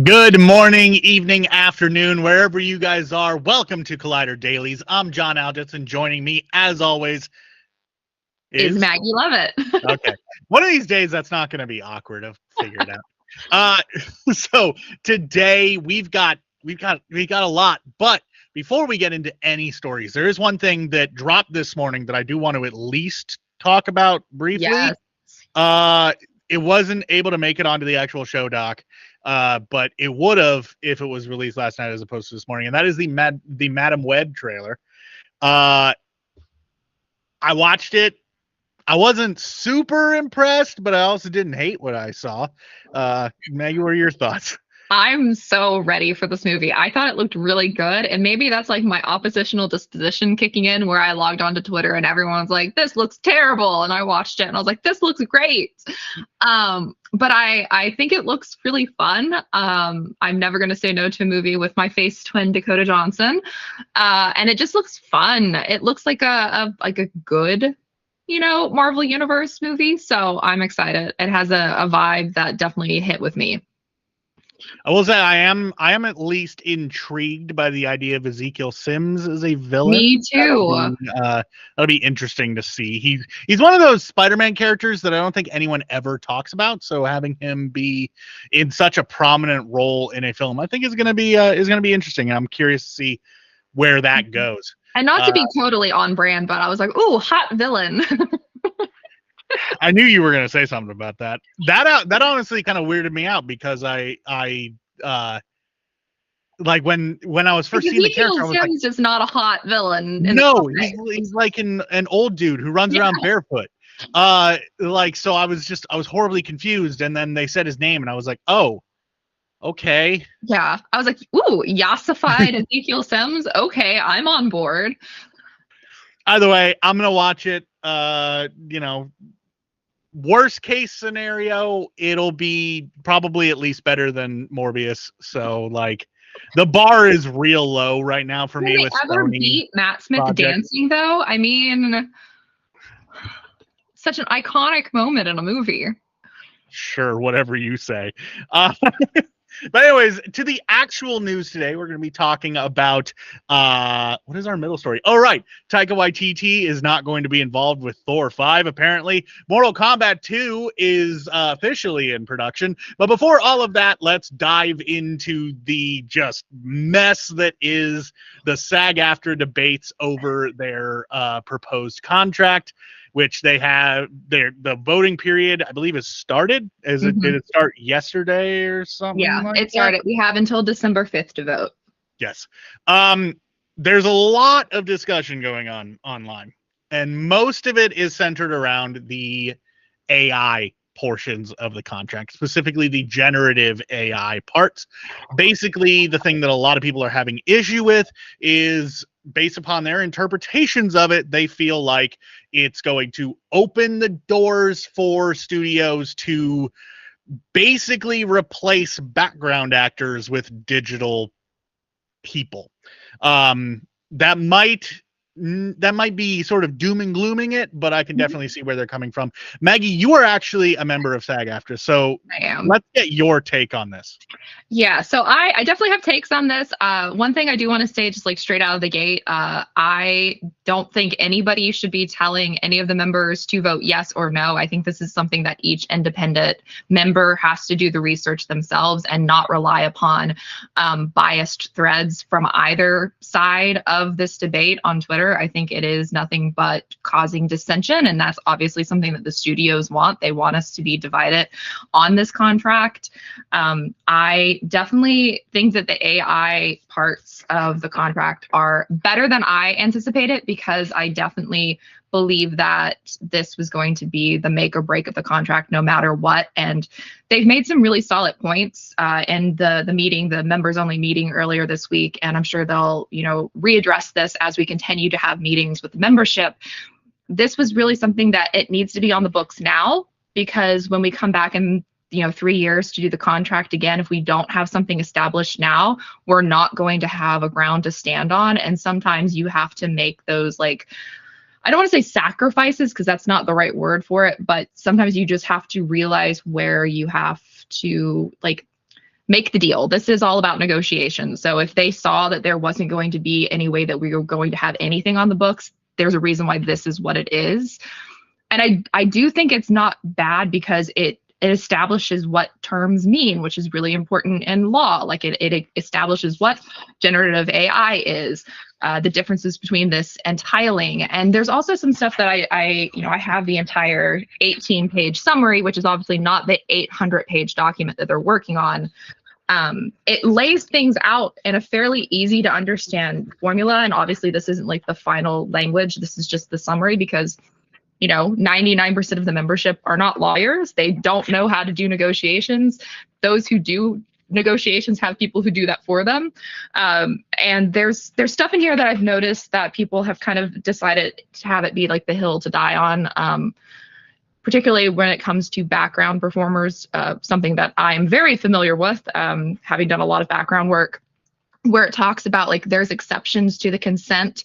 Good morning, evening, afternoon, wherever you guys are. Welcome to Collider Dailies. I'm John Alditz, and joining me, as always, Is is Maggie Lovett. okay. One of these days, that's not going to be awkward. I'll figure it out. So today we've got a lot, but before we get into any stories, there is one thing that dropped this morning that I do want to at least talk about briefly. Yes. It wasn't able to make it onto the actual show doc. But it would have if it was released last night as opposed to this morning, and that is the Madam Web trailer. I watched it. I wasn't super impressed, but I also didn't hate what I saw. Maggie, what are your thoughts? I'm so ready for this movie. I thought it looked really good. And maybe that's like my oppositional disposition kicking in, where I logged onto Twitter and everyone's like, this looks terrible. And I watched it and I was like, this looks great. But I think it looks really fun. I'm never going to say no to a movie with my face twin Dakota Johnson. And it just looks fun. It looks like a good, Marvel Universe movie. So I'm excited. It has a vibe that definitely hit with me. I will say I am at least intrigued by the idea of Ezekiel Sims as a villain. Me too. That'll be interesting to see. He's one of those Spider-Man characters that I don't think anyone ever talks about. So having him be in such a prominent role in a film, I think is going to be interesting. And I'm curious to see where that goes. And not to be totally on brand, but I was like, ooh, hot villain. I knew you were going to say something about that. That honestly kind of weirded me out because I like when I was first seeing the character, I was like, just not a hot villain. No, he's like an old dude who runs around barefoot. So I was horribly confused, and then they said his name, and I was like, oh, okay. Yeah, I was like, ooh, yassified Ezekiel Sims. Okay, I'm on board. Either way, I'm gonna watch it. Worst case scenario, it'll be probably at least better than Morbius. So like, the bar is real low right now for me. With ever beat Matt Smith dancing though? I mean, such an iconic moment in a movie. Sure, whatever you say. But anyways, to the actual news today, we're going to be talking about what is our middle story? Oh, right. Taika Waititi is not going to be involved with Thor 5, apparently. Mortal Kombat 2 is officially in production. But before all of that, let's dive into the just mess that is the SAG-AFTRA debates over their proposed contract, which they have the voting period, I believe, has started. Did it start yesterday or something? Yeah, it started. We have until December 5th to vote. Yes. There's a lot of discussion going on online, and most of it is centered around the AI portions of the contract, specifically the generative AI parts. Basically, the thing that a lot of people are having issue with is, based upon their interpretations of it, they feel like it's going to open the doors for studios to basically replace background actors with digital people. That might be sort of doom and glooming it, but I can definitely see where they're coming from. Maggie, you are actually a member of SAG-AFTRA, so I am. Let's get your take on this. Yeah, so I definitely have takes on this. One thing I do want to say, just like straight out of the gate, I don't think anybody should be telling any of the members to vote yes or no. I think this is something that each independent member has to do the research themselves and not rely upon biased threads from either side of this debate on Twitter. I think it is nothing but causing dissension, and that's obviously something that the studios want. They want us to be divided on this contract. I definitely think that the AI parts of the contract are better than I anticipated, because I definitely believe that this was going to be the make or break of the contract no matter what. And they've made some really solid points in the meeting, the members only meeting earlier this week. And I'm sure they'll, readdress this as we continue to have meetings with the membership. This was really something that it needs to be on the books now, because when we come back in 3 years to do the contract again, if we don't have something established now, we're not going to have a ground to stand on. And sometimes you have to make those, like, I don't want to say sacrifices, because that's not the right word for it, but sometimes you just have to realize where you have to, like, make the deal. This is all about negotiations. So if they saw that there wasn't going to be any way that we were going to have anything on the books, there's a reason why this is what it is. And I do think it's not bad because it establishes what terms mean, which is really important in law. Like it establishes what generative AI is, the differences between this and tiling. And there's also some stuff that I have the entire 18-page summary, which is obviously not the 800-page document that they're working on. It lays things out in a fairly easy to understand formula. And obviously this isn't like the final language. This is just the summary because 99% of the membership are not lawyers. They don't know how to do negotiations. Those who do negotiations have people who do that for them. And there's stuff in here that I've noticed that people have kind of decided to have it be like the hill to die on, particularly when it comes to background performers, something that I'm very familiar with, having done a lot of background work, where it talks about like there's exceptions to the consent,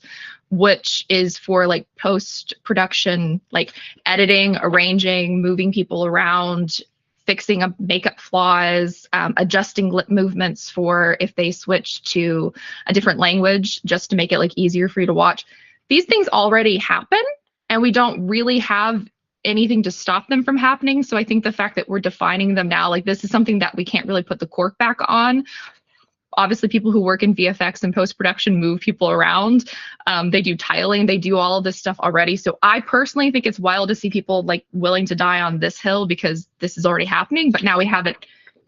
which is for like post-production, like editing, arranging, moving people around, fixing up makeup flaws, adjusting lip movements for if they switch to a different language, just to make it like easier for you to watch. These things already happen, and we don't really have anything to stop them from happening. So I think the fact that we're defining them now, like this is something that we can't really put the cork back on. Obviously, people who work in VFX and post-production move people around. They do tiling, they do all of this stuff already. So I personally think it's wild to see people like willing to die on this hill because this is already happening. But now we have it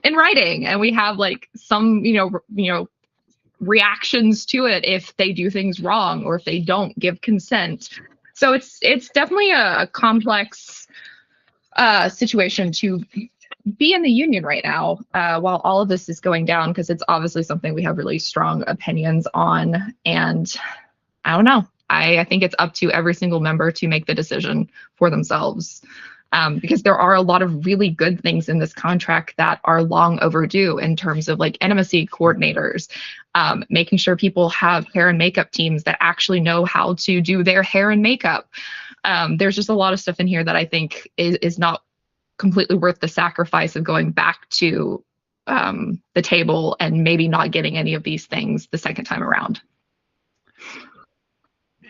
in writing, and we have like some, reactions to it if they do things wrong or if they don't give consent. So it's definitely a complex situation to be in the union right now while all of this is going down, because it's obviously something we have really strong opinions on. And I don't know. I think it's up to every single member to make the decision for themselves, because there are a lot of really good things in this contract that are long overdue in terms of like intimacy coordinators, making sure people have hair and makeup teams that actually know how to do their hair and makeup. There's just a lot of stuff in here that I think is not completely worth the sacrifice of going back to the table and maybe not getting any of these things the second time around.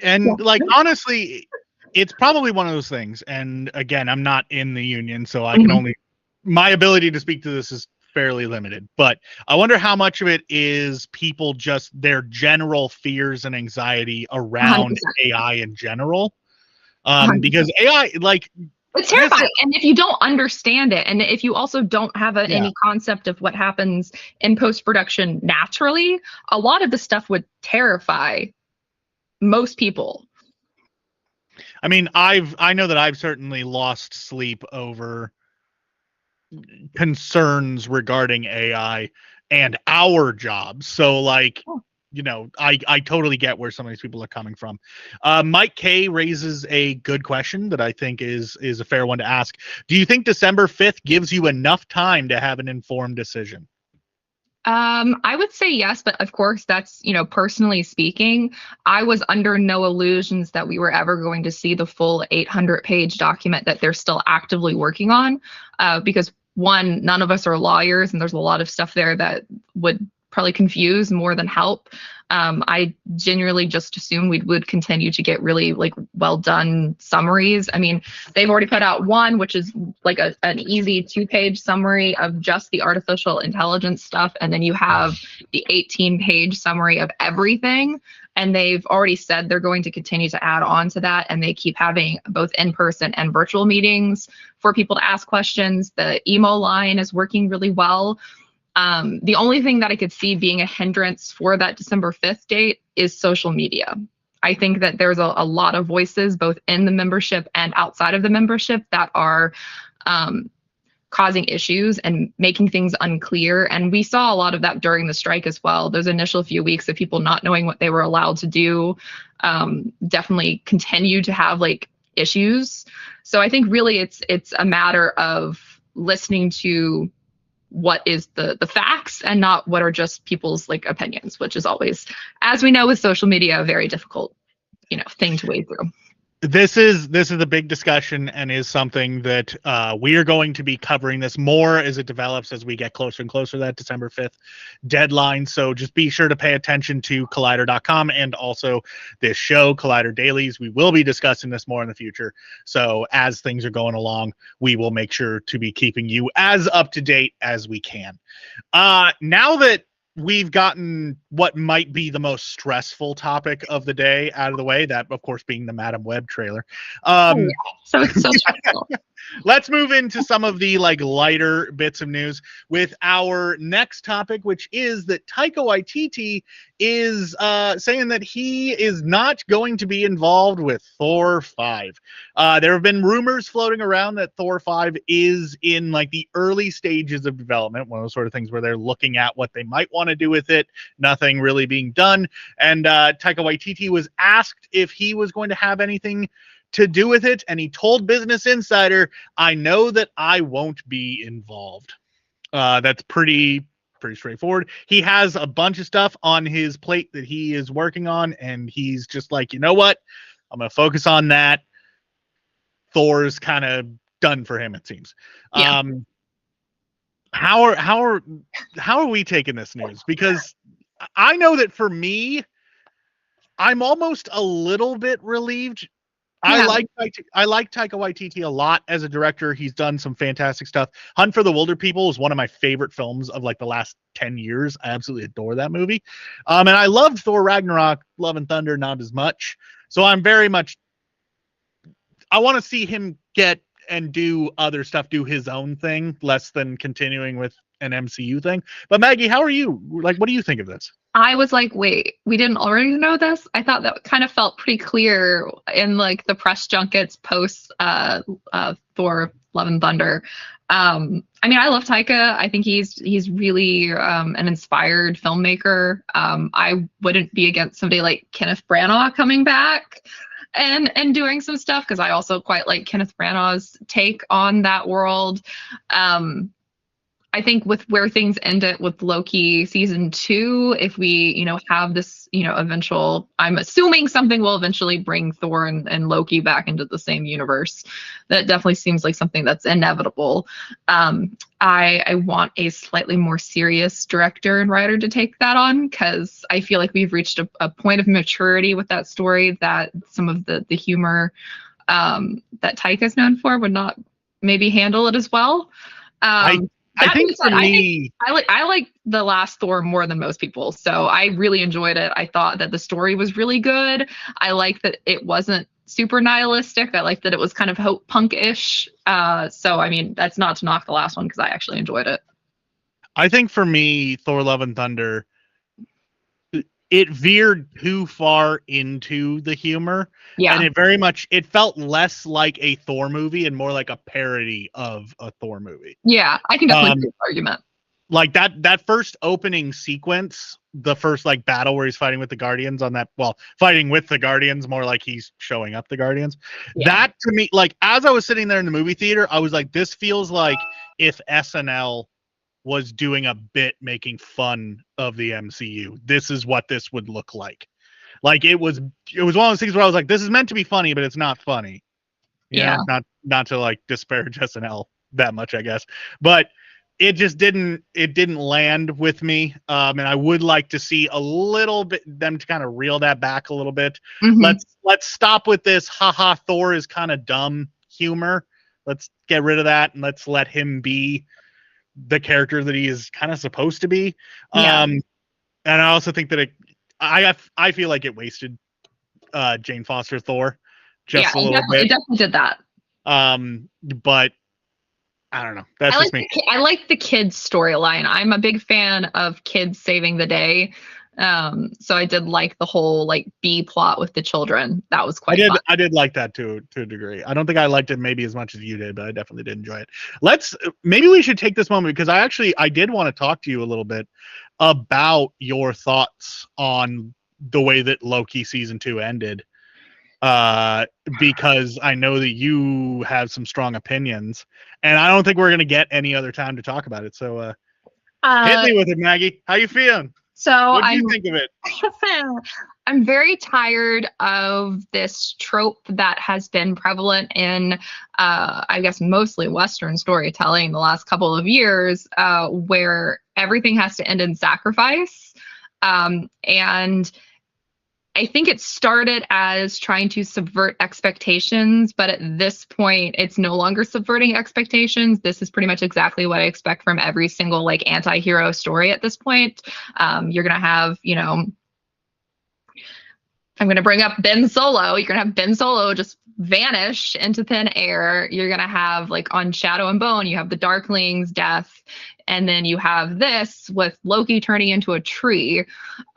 And like, honestly, it's probably one of those things. And again, I'm not in the union, so I can only, my ability to speak to this is fairly limited, but I wonder how much of it is people just their general fears and anxiety around 100%. AI in general. Because AI, like, it's terrifying. And if you don't understand it, and if you also don't have any concept of what happens in post-production naturally, a lot of the stuff would terrify most people. I mean, I know that I've certainly lost sleep over concerns regarding AI and our jobs. So like, I totally get where some of these people are coming from. Mike K raises a good question that I think is a fair one to ask. Do you think December 5th gives you enough time to have an informed decision? I would say yes, but of course that's, personally speaking, I was under no illusions that we were ever going to see the full 800-page document that they're still actively working on, because one, none of us are lawyers, and there's a lot of stuff there that would probably confuse more than help. I genuinely just assume we would continue to get really like well done summaries. I mean, they've already put out one, which is like an easy 2-page summary of just the artificial intelligence stuff. And then you have the 18-page summary of everything. And they've already said they're going to continue to add on to that. And they keep having both in-person and virtual meetings for people to ask questions. The emo line is working really well. The only thing that I could see being a hindrance for that December 5th date is social media. I think that there's a lot of voices both in the membership and outside of the membership that are causing issues and making things unclear. And we saw a lot of that during the strike as well. Those initial few weeks of people not knowing what they were allowed to do definitely continue to have like issues. So I think really it's a matter of listening to what is the facts and not what are just people's like opinions, which is always, as we know with social media, a very difficult, thing to wade through. This is a big discussion and is something that we are going to be covering this more as it develops as we get closer and closer to that December 5th deadline. So just be sure to pay attention to Collider.com and also this show, Collider Dailies. We will be discussing this more in the future. So as things are going along, we will make sure to be keeping you as up to date as we can. Now that we've gotten what might be the most stressful topic of the day out of the way, that of course being the Madam Web trailer. So stressful. Let's move into some of the lighter bits of news with our next topic, which is that Taika Waititi is saying that he is not going to be involved with Thor 5. There have been rumors floating around that Thor 5 is in the early stages of development, one of those sort of things where they're looking at what they might want to do with it, nothing really being done. And Taika Waititi was asked if he was going to have anything to do with it, and he told Business Insider, "I know that I won't be involved." That's pretty straightforward. He has a bunch of stuff on his plate that he is working on, and he's just like, you know what? I'm going to focus on that. Thor's kind of done for him, it seems. Yeah. How are we taking this news? Because I know that for me, I'm almost a little bit relieved. Yeah. I like Taika Waititi a lot as a director. He's done some fantastic stuff. Hunt for the Wilder People is one of my favorite films of the last 10 years. I absolutely adore that movie. And I loved Thor Ragnarok, Love and Thunder, not as much. So I'm very much, I want to see him get and do other stuff, do his own thing, less than continuing with an MCU thing. But Maggie, how are you? What do you think of this? I was like, wait, we didn't already know this? I thought that kind of felt pretty clear in the press junkets post Thor Love and Thunder. I mean, I love Taika. I think he's really an inspired filmmaker. I wouldn't be against somebody like Kenneth Branagh coming back and doing some stuff, because I also quite like Kenneth Branagh's take on that world. I think with where things ended with Loki season 2, if we, have this, eventual, I'm assuming something will eventually bring Thor and Loki back into the same universe. That definitely seems like something that's inevitable. I want a slightly more serious director and writer to take that on, because I feel like we've reached a point of maturity with that story that some of the humor that Taika's known for would not maybe handle it as well. I think for me, I like the last Thor more than most people, so I really enjoyed it. I thought that the story was really good. I like that it wasn't super nihilistic. I like that it was kind of hope punk-ish. So I mean, that's not to knock the last one, because I actually enjoyed it. I think for me, Thor Love and Thunder, it veered too far into the humor. Yeah. And it felt less like a Thor movie and more like a parody of a Thor movie. Yeah, I can definitely see the argument. That first opening sequence, the first battle where he's fighting with the Guardians fighting with the Guardians, more like he's showing up the Guardians. Yeah. That to me, as I was sitting there in the movie theater, I was like, this feels like if SNL was doing a bit making fun of the MCU. This is what this would look like. It was one of those things where I was like, this is meant to be funny, but it's not funny. Yeah. Not to disparage SNL that much, I guess. But it just didn't land with me. And I would like to see a little bit them to kind of reel that back a little bit. Mm-hmm. Let's stop with this haha Thor is kind of dumb humor. Let's get rid of that and let's let him be the character that he is kind of supposed to be. Yeah. And I also think that I feel like it wasted Jane Foster Thor just a little bit. It definitely did that. But I don't know. That's just me. I like the kids storyline. I'm a big fan of kids saving the day. So I did like the whole B plot with the children. That was quite fun. I did like that to a degree. I don't think I liked it maybe as much as you did, but I definitely did enjoy it. Maybe we should take this moment, because I did want to talk to you a little bit about your thoughts on the way that Loki season 2 ended. Because I know that you have some strong opinions, and I don't think we're going to get any other time to talk about it. So hit me with it, Maggie. How you feeling? So What do you think of it? I'm very tired of this trope that has been prevalent in, I guess, mostly Western storytelling the last couple of years, where everything has to end in sacrifice. And I think it started as trying to subvert expectations, but at this point, it's no longer subverting expectations. This is pretty much exactly what I expect from every single like anti-hero story at this point. You're gonna have, I'm going to bring up Ben Solo. You're going to have Ben Solo just vanish into thin air. You're going to have, like, on Shadow and Bone, you have the Darkling's death. And then you have this with Loki turning into a tree.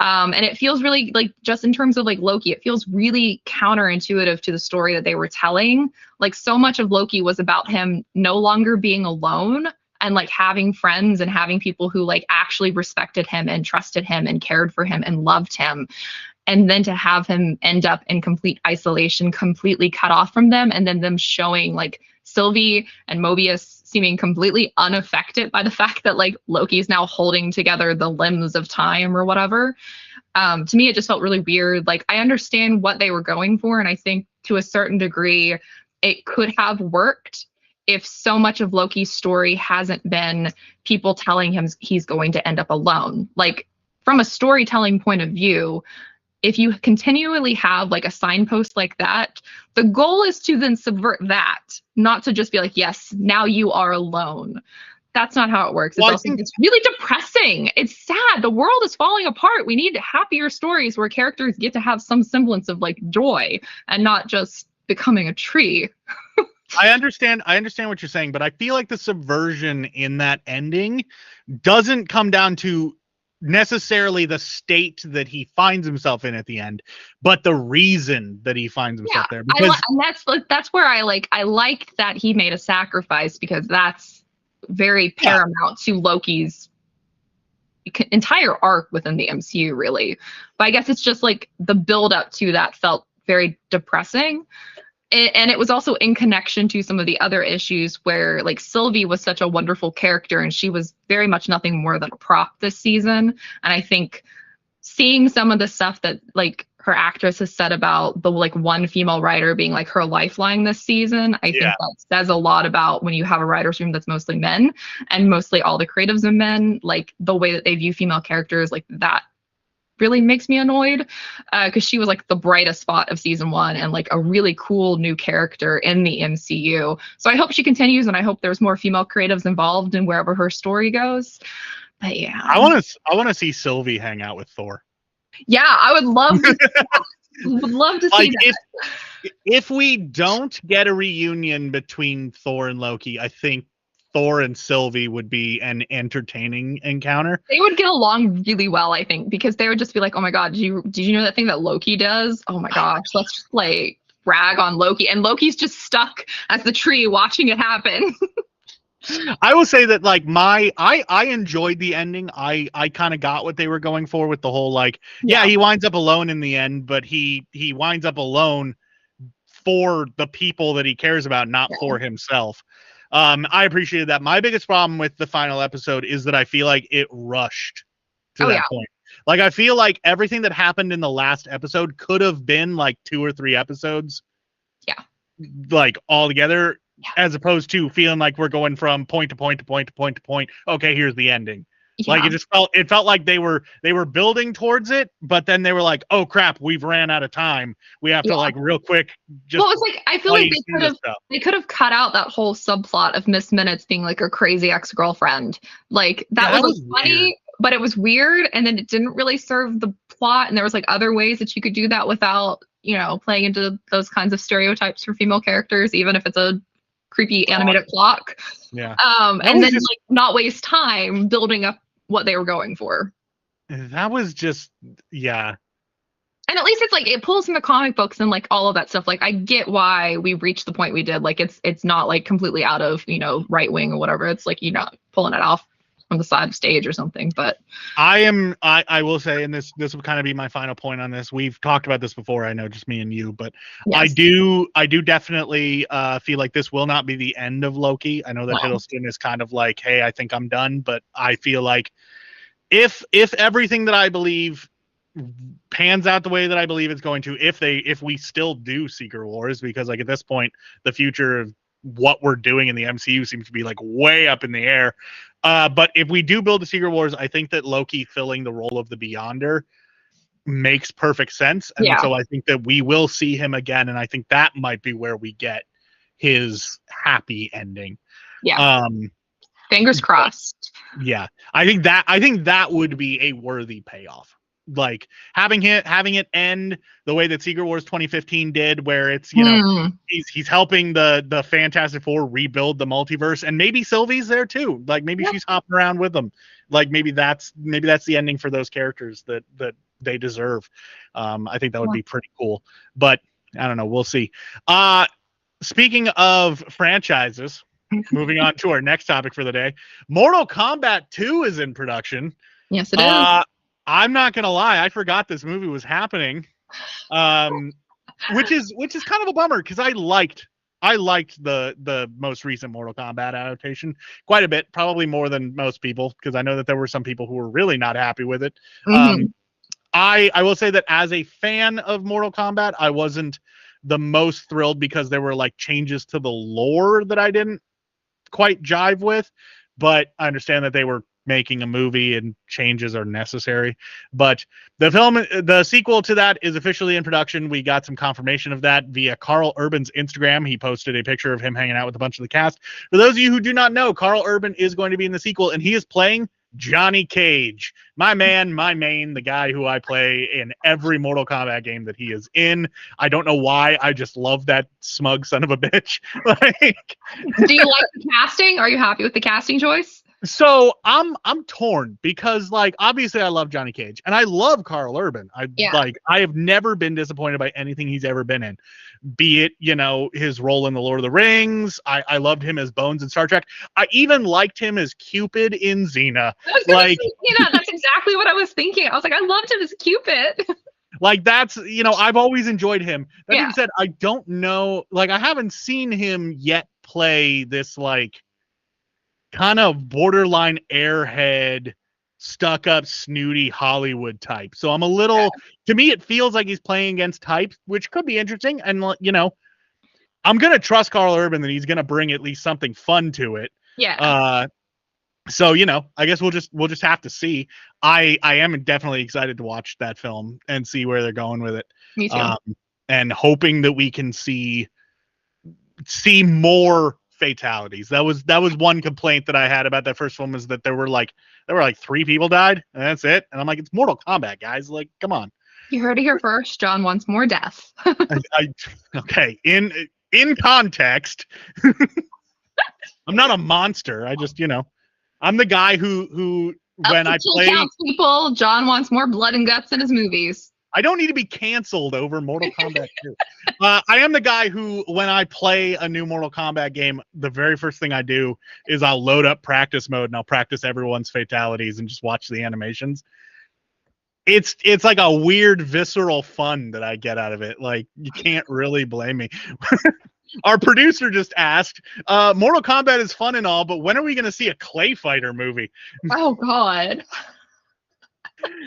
And it feels really, like, just in terms of, like, Loki, it feels really counterintuitive to the story that they were telling. Like, so much of Loki was about him no longer being alone and, like, having friends and having people who, like, actually respected him and trusted him and cared for him and loved him. And then to have him end up in complete isolation, completely cut off from them, and then them showing like Sylvie and Mobius seeming completely unaffected by the fact that like Loki is now holding together the limbs of time or whatever. To me, it just felt really weird. Like, I understand what they were going for, and I think to a certain degree, it could have worked if so much of Loki's story hasn't been people telling him he's going to end up alone. Like, from a storytelling point of view, if you continually have like a signpost like that, the goal is to then subvert that, not to just be like, yes, now you are alone. That's not how it works. Well, it's really depressing. It's sad. The world is falling apart. We need happier stories where characters get to have some semblance of like joy and not just becoming a tree. I understand what you're saying, but I feel like the subversion in that ending doesn't come down to necessarily the state that he finds himself in at the end, but the reason that he finds himself there. Because that's where I like that he made a sacrifice, because that's very paramount to Loki's entire arc within the MCU, really. But I guess it's just like the build up to that felt very depressing. And it was also in connection to some of the other issues where like Sylvie was such a wonderful character and she was very much nothing more than a prop this season. And I think seeing some of the stuff that like her actress has said about the like one female writer being like her lifeline this season, I think that says a lot about when you have a writer's room that's mostly men and mostly all the creatives are men, like the way that they view female characters, like that really makes me annoyed, because she was like the brightest spot of season 1 and like a really cool new character in the MCU. So I hope she continues, and I hope there's more female creatives involved in wherever her story goes. But yeah, I want to see Sylvie hang out with Thor. Yeah, I would love to would love to see that. If we don't get a reunion between Thor and Loki, I think Thor and Sylvie would be an entertaining encounter. They would get along really well, I think, because they would just be like, oh my god, did you know that thing that Loki does? Oh my gosh, let's just like brag on Loki. And Loki's just stuck as the tree watching it happen. I will say that like I enjoyed the ending. I kind of got what they were going for with the whole like, he winds up alone in the end, but he winds up alone for the people that he cares about, not for himself. I appreciated that. My biggest problem with the final episode is that I feel like it rushed to that point. Like, I feel like everything that happened in the last episode could have been like 2 or 3 episodes. Yeah. Like all together, as opposed to feeling like we're going from point to point to point to point to point. Okay, here's the ending. Yeah. Like it felt like they were building towards it, but then they were like, oh crap, we've ran out of time. We have to like real quick just it's like I feel like they could have cut out that whole subplot of Miss Minutes being like a crazy ex-girlfriend. Like that was funny, weird. But it was weird, and then it didn't really serve the plot, and there was like other ways that you could do that without, playing into those kinds of stereotypes for female characters, even if it's a creepy animated clock. Yeah. And then just, like not waste time building up what they were going for. That was just And at least it's like it pulls from the comic books and like all of that stuff. Like I get why we reached the point we did. Like it's not like completely out of, right wing or whatever. It's like you're not pulling it off from the side of stage or something. But I will say, and this will kind of be my final point on this. We've talked about this before, I know, just me and you, but yes. I do definitely feel like this will not be the end of Loki. I know that Hiddleston is kind of like, hey, I think I'm done, but I feel like if everything that I believe pans out the way that I believe it's going to, if we still do Secret Wars, because like at this point the future of what we're doing in the MCU seems to be like way up in the air. But if we do build a Secret Wars, I think that Loki filling the role of the Beyonder makes perfect sense. And so I think that we will see him again, and I think that might be where we get his happy ending. Fingers crossed. Yeah. I think that would be a worthy payoff. Like having it end the way that Secret Wars 2015 did, where it's, you know, he's helping the Fantastic Four rebuild the multiverse, and maybe Sylvie's there too. Like maybe she's hopping around with them. Like maybe that's the ending for those characters that they deserve. I think that would be pretty cool. But I don't know. We'll see. Speaking of franchises, moving on to our next topic for the day, Mortal Kombat 2 is in production. Yes, it is. I'm not gonna lie, I forgot this movie was happening, which is kind of a bummer because I liked the most recent Mortal Kombat adaptation quite a bit, probably more than most people, because I know that there were some people who were really not happy with it. I will say that as a fan of Mortal Kombat, I wasn't the most thrilled because there were like changes to the lore that I didn't quite jive with, but I understand that they were making a movie and changes are necessary. But the sequel to that is officially in production. We got some confirmation of that via Karl Urban's Instagram. He posted a picture of him hanging out with a bunch of the cast. For those of you who do not know, Karl Urban is going to be in the sequel, and he is playing Johnny Cage, my man, my main, the guy who I play in every Mortal Kombat game that he is in. I don't know why, I just love that smug son of a bitch. Like, do you like the casting? Are you happy with the casting choice? So I'm torn because, like, obviously I love Johnny Cage and I love Karl Urban. I have never been disappointed by anything he's ever been in, be it, you know, his role in the Lord of the Rings. I loved him as Bones in Star Trek. I even liked him as Cupid in Xena. Like, that's exactly what I was thinking. I was like, I loved him as Cupid. Like, that's, you know, I've always enjoyed him. That being said, I don't know, like, I haven't seen him yet play this, like, kind of borderline airhead, stuck up, snooty Hollywood type. So I'm a little, to me, it feels like he's playing against types, which could be interesting. And, you know, I'm going to trust Karl Urban that he's going to bring at least something fun to it. Yeah. So, you know, I guess we'll just have to see. I am definitely excited to watch that film and see where they're going with it. Me too. And hoping that we can see more fatalities. That was one complaint that I had about that first film, is that there were like 3 people died and that's it. And I'm like, it's Mortal Kombat, guys. Like, come on. You heard it here first. John wants more death. Okay. In context, I'm not a monster. I just, you know, I'm the guy who when I play people, John wants more blood and guts in his movies. I don't need to be canceled over Mortal Kombat 2. I am the guy who, when I play a new Mortal Kombat game, the very first thing I do is I'll load up practice mode and I'll practice everyone's fatalities and just watch the animations. It's like a weird visceral fun that I get out of it. Like, you can't really blame me. Our producer just asked, Mortal Kombat is fun and all, but when are we going to see a Clay Fighter movie? Oh, God.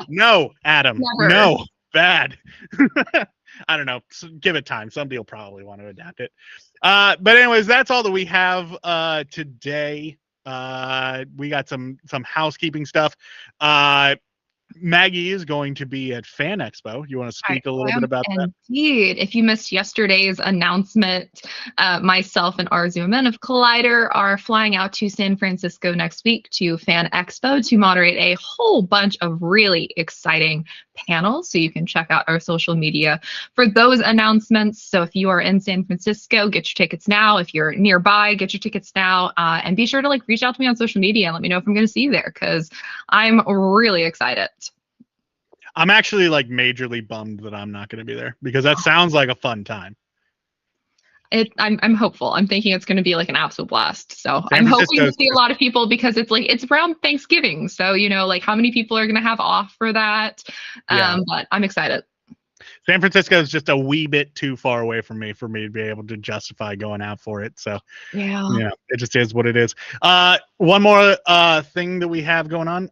No, Adam. Never. No. Bad. I don't know. Give it time. Somebody will probably want to adapt it. But anyways, that's all that we have today. We got some housekeeping stuff. Maggie is going to be at Fan Expo. You want to speak a little bit about that? Indeed. If you missed yesterday's announcement, myself and Arzu Men of Collider are flying out to San Francisco next week to Fan Expo to moderate a whole bunch of really exciting panels. So you can check out our social media for those announcements. So if you are in San Francisco, get your tickets now. If you're nearby, get your tickets now. And be sure to reach out to me on social media and let me know if I'm going to see you there, because I'm really excited. I'm actually majorly bummed that I'm not going to be there, because that sounds like a fun time. I'm hopeful. I'm thinking it's going to be an absolute blast. So I'm hoping to see a lot of people, because it's around Thanksgiving. So, how many people are going to have off for that? But I'm excited. San Francisco is just a wee bit too far away from me for me to be able to justify going out for it. So yeah, it just is what it is. One more thing that we have going on.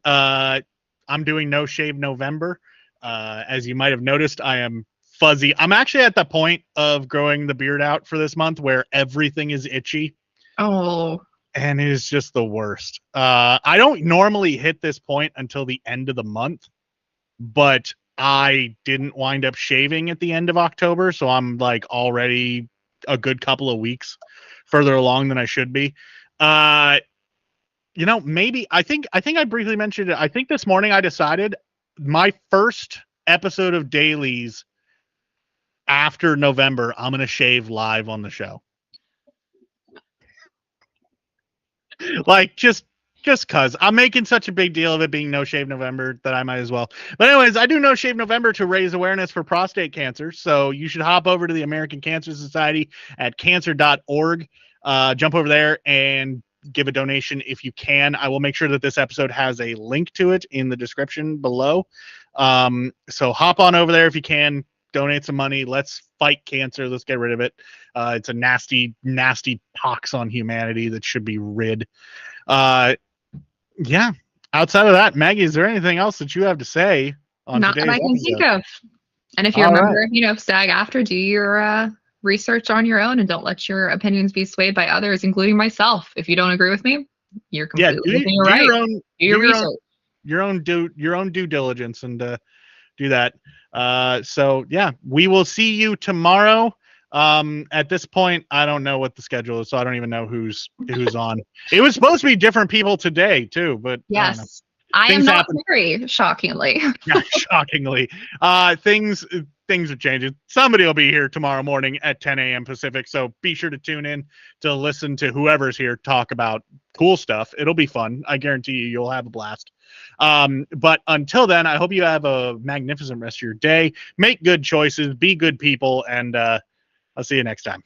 I'm doing No Shave November. As you might have noticed, I am fuzzy. I'm actually at the point of growing the beard out for this month where everything is itchy. Oh. And it is just the worst. I don't normally hit this point until the end of the month, but I didn't wind up shaving at the end of October, so I'm like already a good couple of weeks further along than I should be. Maybe I think I briefly mentioned it. I think this morning I decided my first episode of Dailies after November, I'm going to shave live on the show. Like just cause I'm making such a big deal of it being No Shave November that I might as well. But anyways, I do No Shave November to raise awareness for prostate cancer. So you should hop over to the American Cancer Society at cancer.org. Jump over there and give a donation if you can. I will make sure that this episode has a link to it in the description below. So hop on over there if you can. Donate some money. Let's fight cancer. Let's get rid of it. It's a nasty, nasty pox on humanity that should be rid. Yeah. Outside of that, Maggie, is there anything else that you have to say on Not today's that I can episode? think of. And if you're a member of SAG-AFTRA, do your research on your own and don't let your opinions be swayed by others, including myself. If you don't agree with me, you're completely within your right. Do your research. Your own due diligence and do that. So yeah, we will see you tomorrow. At this point, I don't know what the schedule is, so I don't even know who's on. It was supposed to be different people today too, but yes, I am not very shockingly. Yeah, shockingly. Things are changing. Somebody will be here tomorrow morning at 10 a.m. Pacific, so be sure to tune in to listen to whoever's here talk about cool stuff. It'll be fun. I guarantee you'll have a blast. But until then, I hope you have a magnificent rest of your day. Make good choices, be good people, and I'll see you next time.